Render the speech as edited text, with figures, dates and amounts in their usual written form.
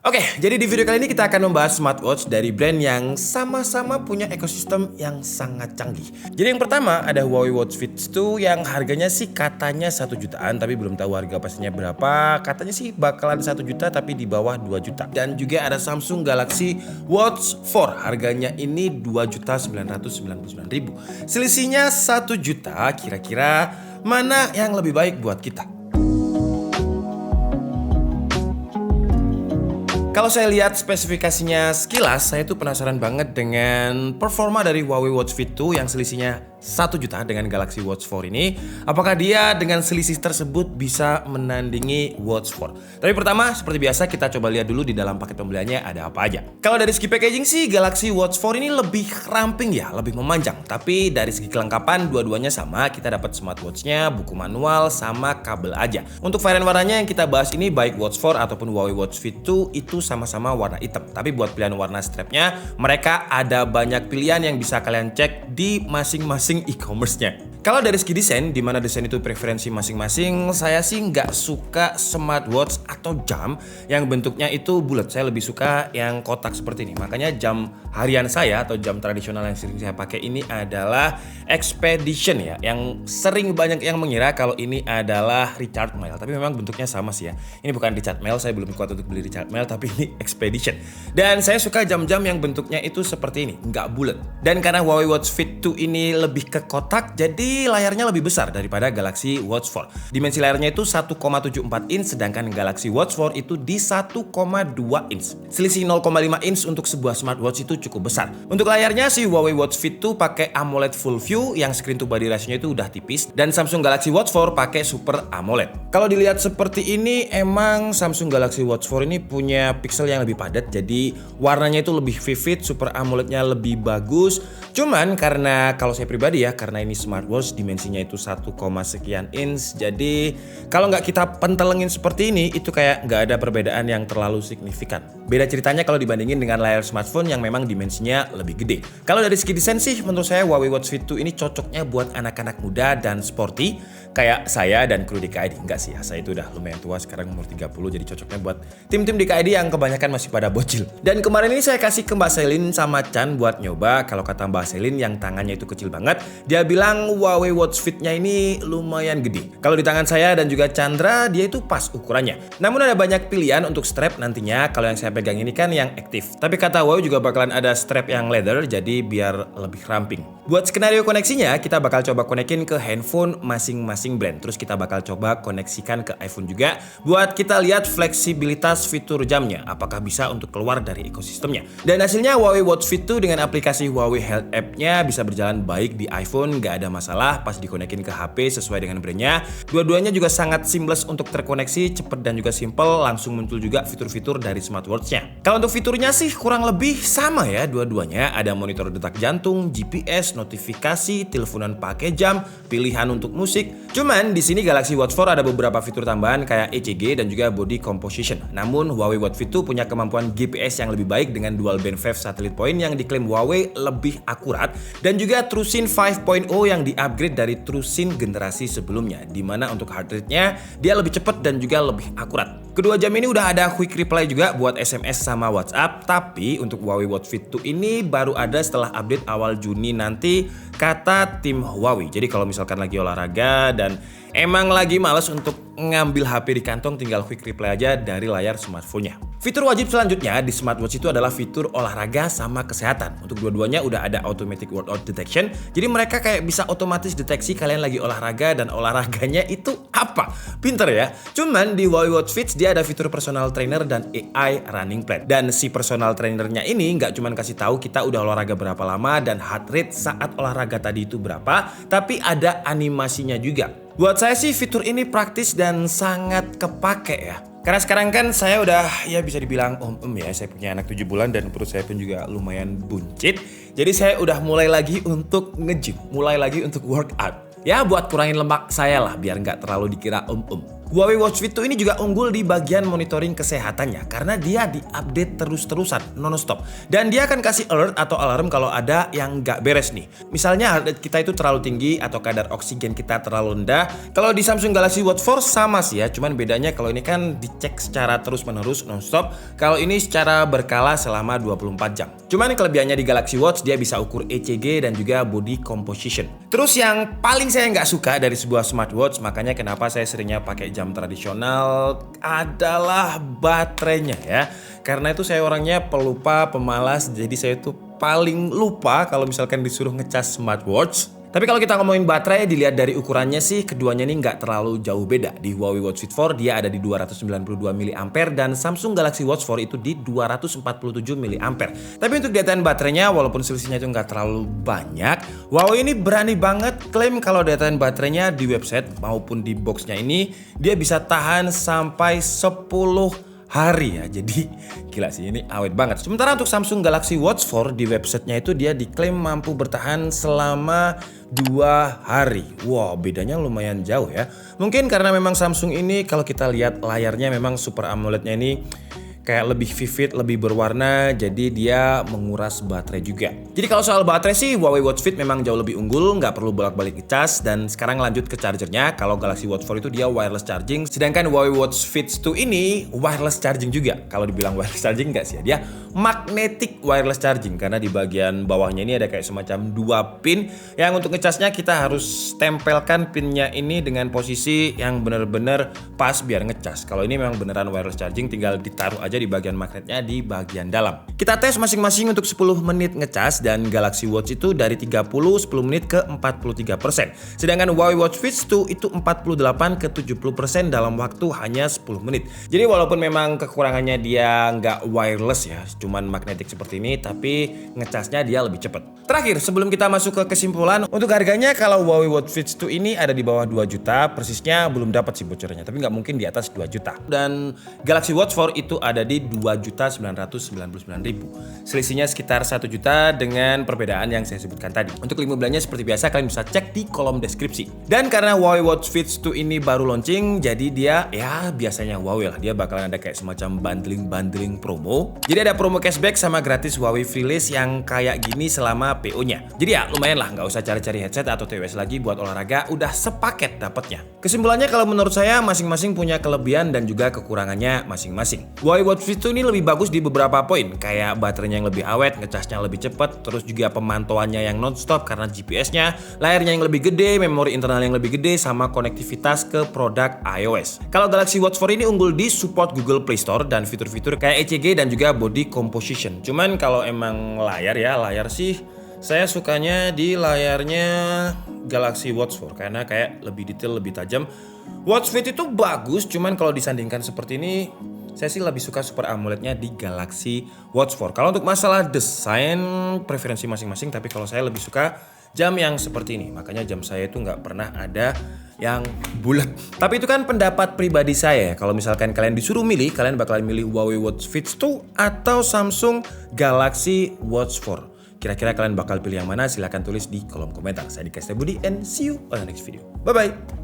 Oke, jadi di video kali ini kita akan membahas smartwatch dari brand yang sama-sama punya ekosistem yang sangat canggih. Jadi yang pertama ada Huawei Watch Fit 2 yang harganya sih katanya 1 jutaan, tapi belum tahu harga pastinya berapa. Katanya sih bakalan 1 juta tapi di bawah 2 juta. Dan juga ada Samsung Galaxy Watch 4, harganya ini 2.999.000. Selisihnya 1 juta, kira-kira mana yang lebih baik buat kita? Kalau saya lihat spesifikasinya sekilas, saya tuh penasaran banget dengan performa dari Huawei Watch Fit 2 yang selisihnya 1 juta dengan Galaxy Watch 4 ini. Apakah dia dengan selisih tersebut bisa menandingi Watch 4? Tapi pertama, seperti biasa kita coba lihat dulu di dalam paket pembeliannya ada apa aja. Kalau dari segi packaging sih Galaxy Watch 4 ini lebih ramping ya, lebih memanjang. Tapi dari segi kelengkapan dua-duanya sama, kita dapat smartwatch-nya, buku manual, sama kabel aja. Untuk varian warnanya yang kita bahas ini baik Watch 4 ataupun Huawei Watch Fit 2 itu sama-sama warna hitam. Tapi buat pilihan warna strapnya, mereka ada banyak pilihan yang bisa kalian cek di masing-masing e-commerce-nya. Kalau dari segi desain, di mana desain itu preferensi masing-masing, saya sih nggak suka smartwatch atau jam yang bentuknya itu bulat. Saya lebih suka yang kotak seperti ini. Makanya jam harian saya atau jam tradisional yang sering saya pakai ini adalah Expedition ya, yang sering banyak yang mengira kalau ini adalah Richard Mille. Tapi memang bentuknya sama sih ya. Ini bukan Richard Mille, saya belum kuat untuk beli Richard Mille, tapi ini Expedition. Dan saya suka jam-jam yang bentuknya itu seperti ini, nggak bulat. Dan karena Huawei Watch Fit 2 ini lebih ke kotak, jadi layarnya lebih besar daripada Galaxy Watch 4. Dimensi layarnya itu 1,74 inch, sedangkan Galaxy Watch 4 itu di 1,2 inch. Selisih 0,5 inch untuk sebuah smartwatch itu cukup besar. Untuk layarnya si Huawei Watch Fit 2 pakai AMOLED Full View yang screen to body ratio-nya itu udah tipis, dan Samsung Galaxy Watch 4 pakai Super AMOLED. Kalau dilihat seperti ini, emang Samsung Galaxy Watch 4 ini punya pixel yang lebih padat, jadi warnanya itu lebih vivid, Super AMOLED-nya lebih bagus. Cuman karena kalau saya pribadi ya, karena ini smartwatch dimensinya itu 1, sekian inch, jadi kalau nggak kita pentelengin seperti ini, itu kayak nggak ada perbedaan yang terlalu signifikan. Beda ceritanya kalau dibandingin dengan layar smartphone yang memang dimensinya lebih gede. Kalau dari segi desain sih, menurut saya Huawei Watch Fit 2 ini cocoknya buat anak-anak muda dan sporty kayak saya dan kru DKID. Enggak sih ya, saya itu udah lumayan tua, sekarang umur 30, jadi cocoknya buat tim-tim DKID yang kebanyakan masih pada bocil. Dan kemarin ini saya kasih ke Mbak Selin sama Chan buat nyoba. Kalau kata Mbak Selin yang tangannya itu kecil banget, dia bilang Huawei Watch Fit-nya ini lumayan gede. Kalau di tangan saya dan juga Chandra, dia itu pas ukurannya. Namun ada banyak pilihan untuk strap nantinya. Kalau yang saya pegang ini kan yang aktif. Tapi kata Huawei juga bakalan ada strap yang leather, jadi biar lebih ramping. Buat skenario koneksinya, kita bakal coba konekin ke handphone masing-masing brand. Terus kita bakal coba koneksikan ke iPhone juga buat kita lihat fleksibilitas fitur jamnya, apakah bisa untuk keluar dari ekosistemnya. Dan hasilnya Huawei Watch Fit 2 dengan aplikasi Huawei Health App-nya bisa berjalan baik di iPhone, nggak ada masalah pas dikonekin ke HP sesuai dengan brandnya. Dua-duanya juga sangat seamless untuk terkoneksi, cepet dan juga simple, langsung muncul juga fitur-fitur dari smartwatch-nya. Kalau untuk fiturnya sih kurang lebih sama ya dua-duanya, ada monitor detak jantung, GPS, notifikasi, teleponan pakai jam, pilihan untuk musik. Cuman di sini Galaxy Watch 4 ada beberapa fitur tambahan kayak ECG dan juga body composition. Namun Huawei Watch Fit 2 punya kemampuan GPS yang lebih baik dengan dual band 5 satellite point yang diklaim Huawei lebih akurat, dan juga TrueSync 5.0 yang di-upgrade dari TrueSync generasi sebelumnya, di mana untuk heart rate-nya dia lebih cepat dan juga lebih akurat. Kedua jam ini udah ada quick reply juga buat SMS sama WhatsApp, tapi untuk Huawei Watch Fit 2 ini baru ada setelah update awal Juni nanti, kata tim Huawei. Jadi kalau misalkan lagi olahraga dan emang lagi males untuk ngambil HP di kantong, tinggal quick reply aja dari layar smartphone-nya. Fitur wajib selanjutnya di smartwatch itu adalah fitur olahraga sama kesehatan. Untuk dua-duanya udah ada automatic workout detection, jadi mereka kayak bisa otomatis deteksi kalian lagi olahraga dan olahraganya itu apa. Pinter ya. Cuman di Huawei Watch Fit dia ada fitur personal trainer dan AI running plan. Dan si personal trainernya ini nggak cuma kasih tahu kita udah olahraga berapa lama dan heart rate saat olahraga tadi itu berapa, tapi ada animasinya juga. Buat saya sih fitur ini praktis dan sangat kepake ya. Karena sekarang kan saya udah ya bisa dibilang ya, saya punya anak 7 bulan dan perut saya pun juga lumayan buncit. Jadi saya udah mulai lagi untuk nge-gym, mulai lagi untuk workout. Ya buat kurangin lemak saya lah biar nggak terlalu dikira Huawei Watch Fit 2 ini juga unggul di bagian monitoring kesehatannya karena dia diupdate terus-terusan non-stop. Dan dia akan kasih alert atau alarm kalau ada yang nggak beres nih. Misalnya heart rate kita itu terlalu tinggi atau kadar oksigen kita terlalu rendah. Kalau di Samsung Galaxy Watch 4 sama sih ya, cuman bedanya kalau ini kan dicek secara terus-menerus non-stop. Kalau ini secara berkala selama 24 jam. Cuman kelebihannya di Galaxy Watch dia bisa ukur ECG dan juga body composition. Terus yang paling saya nggak suka dari sebuah smartwatch, makanya kenapa saya seringnya pakai jam tradisional, adalah baterainya ya. Karena itu saya orangnya pelupa, pemalas, jadi saya tuh paling lupa kalau misalkan disuruh ngecas smartwatch. Tapi kalau kita ngomongin baterai, dilihat dari ukurannya sih keduanya ini nggak terlalu jauh beda. Di Huawei Watch Fit 4 dia ada di 292 mAh dan Samsung Galaxy Watch 4 itu di 247 mAh. Tapi untuk daytime baterainya walaupun selisihnya itu nggak terlalu banyak, Huawei ini berani banget klaim kalau daytime baterainya di website maupun di boxnya ini dia bisa tahan sampai 10 hari ya, jadi gila sih, ini awet banget. Sementara untuk Samsung Galaxy Watch 4 di websitenya itu dia diklaim mampu bertahan selama 2 hari. Wow, bedanya lumayan jauh ya. Mungkin karena memang Samsung ini kalau kita lihat layarnya memang Super AMOLED-nya ini kayak lebih vivid, lebih berwarna, jadi dia menguras baterai juga. Jadi kalau soal baterai sih Huawei Watch Fit memang jauh lebih unggul, nggak perlu bolak-balik ngecas. Dan sekarang lanjut ke chargernya. Kalau Galaxy Watch 4 itu dia wireless charging, sedangkan Huawei Watch Fit 2 ini wireless charging juga. Kalau dibilang wireless charging nggak sih ya, dia magnetic wireless charging karena di bagian bawahnya ini ada kayak semacam 2 pin yang untuk ngecasnya kita harus tempelkan pinnya ini dengan posisi yang benar-benar pas biar ngecas. Kalau ini memang beneran wireless charging, tinggal ditaruh aja di bagian magnetnya di bagian dalam. Kita tes masing-masing untuk 10 menit ngecas dan Galaxy Watch itu dari 10 menit ke 43%. Sedangkan Huawei Watch Fit 2 itu 48 ke 70% dalam waktu hanya 10 menit. Jadi walaupun memang kekurangannya dia nggak wireless ya, cuman magnetik seperti ini, tapi ngecasnya dia lebih cepat. Terakhir, sebelum kita masuk ke kesimpulan, untuk harganya kalau Huawei Watch Fit 2 ini ada di bawah 2 juta, persisnya belum dapat sih bocorannya, tapi nggak mungkin di atas 2 juta. Dan Galaxy Watch 4 itu ada di 2.999.000. Selisihnya sekitar 1 juta dengan perbedaan yang saya sebutkan tadi. Untuk link belanja seperti biasa kalian bisa cek di kolom deskripsi. Dan karena Huawei Watch Fit 2 ini baru launching, jadi dia ya biasanya Huawei lah, dia bakalan ada kayak semacam bundling promo. Jadi ada promo cashback sama gratis Huawei free list yang kayak gini selama PO-nya. Jadi ya lumayan lah, nggak usah cari-cari headset atau TWS lagi buat olahraga, udah sepaket dapatnya. Kesimpulannya kalau menurut saya masing-masing punya kelebihan dan juga kekurangannya masing-masing. Huawei Watch Fit 2 ini lebih bagus di beberapa poin, kayak baterainya yang lebih awet, ngecasnya lebih cepat, terus juga pemantauannya yang non-stop karena GPS-nya, layarnya yang lebih gede, memori internal yang lebih gede, sama konektivitas ke produk iOS. Kalau Galaxy Watch 4 ini unggul di support Google Play Store dan fitur-fitur kayak ECG dan juga body composition. Cuman kalau emang layar sih saya sukanya di layarnya Galaxy Watch 4 karena kayak lebih detail, lebih tajam. Watch Fit itu bagus, cuman kalau disandingkan seperti ini, saya sih lebih suka Super AMOLED-nya di Galaxy Watch 4. Kalau untuk masalah desain, preferensi masing-masing, tapi kalau saya lebih suka jam yang seperti ini. Makanya jam saya itu nggak pernah ada yang bulat. Tapi itu kan pendapat pribadi saya. Kalau misalkan kalian disuruh milih, kalian bakalan milih Huawei Watch Fit 2 atau Samsung Galaxy Watch 4. Kira-kira kalian bakal pilih yang mana? Silahkan tulis di kolom komentar. Saya Dika Budi and see you on the next video. Bye-bye.